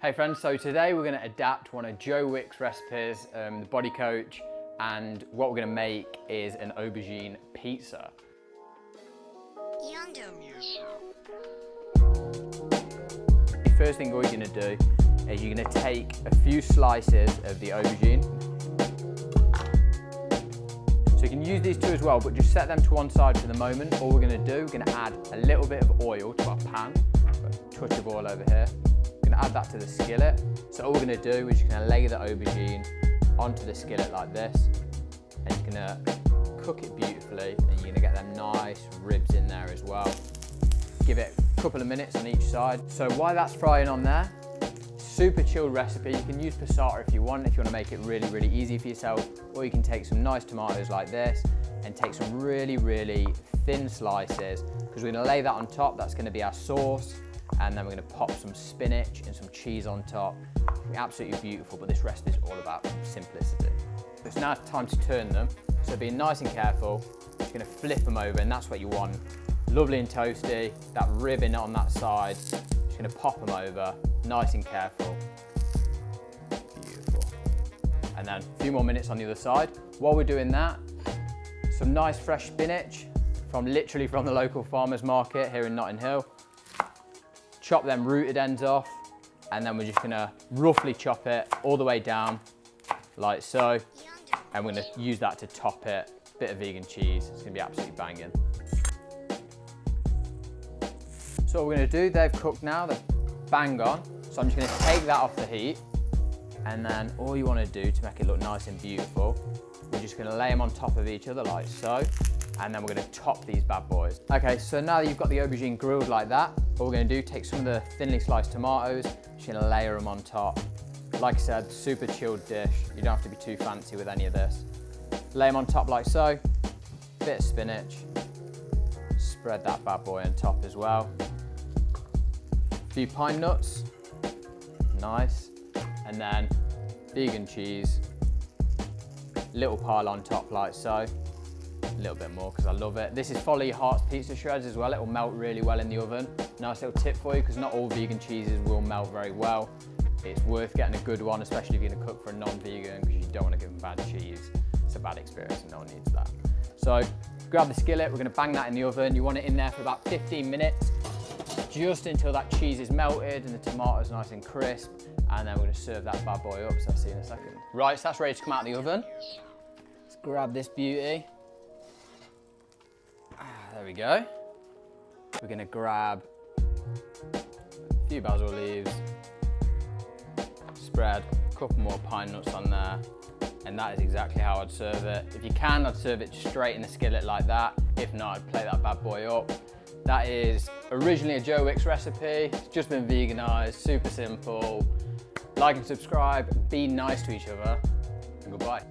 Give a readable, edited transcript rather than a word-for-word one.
Hey friends, so today we're going to adapt one of Joe Wick's recipes, the Body Coach, and what we're going to make is an aubergine pizza. The first thing all you're going to do is you're going to take a few slices of the aubergine. So you can use these two as well, but just set them to one side for the moment. All we're going to do, we're going to add a little bit of oil to our pan, a touch of oil over here. Add that to the skillet. So all we're going to do is you're going to lay the aubergine onto the skillet like this, and you're going to cook it beautifully, and you're going to get them nice ribs in there as well. Give it a couple of minutes on each side. So while that's frying on there, super chilled recipe. You can use passata if you want to make it really easy for yourself, or you can take some nice tomatoes like this and take some really thin slices, because we're going to lay that on top. That's going to be our sauce. And then we're going to pop some spinach and some cheese on top. Absolutely beautiful, but this recipe is all about simplicity. It's now time to turn them. So being nice and careful, you're going to flip them over, and that's what you want. Lovely and toasty, that ribbon on that side. Just going to pop them over, nice and careful. Beautiful. And then a few more minutes on the other side. While we're doing that, some nice fresh spinach literally from the local farmer's market here in Notting Hill. Chop them rooted ends off, and then we're just gonna roughly chop it all the way down, like so. And we're gonna use that to top it. Bit of vegan cheese, it's gonna be absolutely banging. So what we're gonna do, they've cooked now, they're bang on. So I'm just gonna take that off the heat, and then all you wanna do to make it look nice and beautiful, we're just gonna lay them on top of each other like so. And then we're going to top these bad boys. Okay, so now that you've got the aubergine grilled like that, what we're going to do, take some of the thinly sliced tomatoes, just going to layer them on top. Like I said, super chilled dish. You don't have to be too fancy with any of this. Lay them on top like so. Bit of spinach. Spread that bad boy on top as well. A few pine nuts. Nice. And then vegan cheese. Little pile on top like so. A little bit more because I love it. This is Follow Your Heart's pizza shreds as well. It will melt really well in the oven. Nice little tip for you, because not all vegan cheeses will melt very well. It's worth getting a good one, especially if you're going to cook for a non-vegan, because you don't want to give them bad cheese. It's a bad experience and no one needs that. So grab the skillet, we're going to bang that in the oven. You want it in there for about 15 minutes, just until that cheese is melted and the tomatoes nice and crisp. And then we're going to serve that bad boy up, so I'll see you in a second. Right, so that's ready to come out of the oven. Let's grab this beauty. There we go. We're gonna grab a few basil leaves, spread a couple more pine nuts on there, and that is exactly how I'd serve it. If you can, I'd serve it straight in the skillet like that. If not, I'd plate that bad boy up. That is originally a Joe Wick's recipe. It's just been veganized, super simple. Like and subscribe, be nice to each other, and goodbye.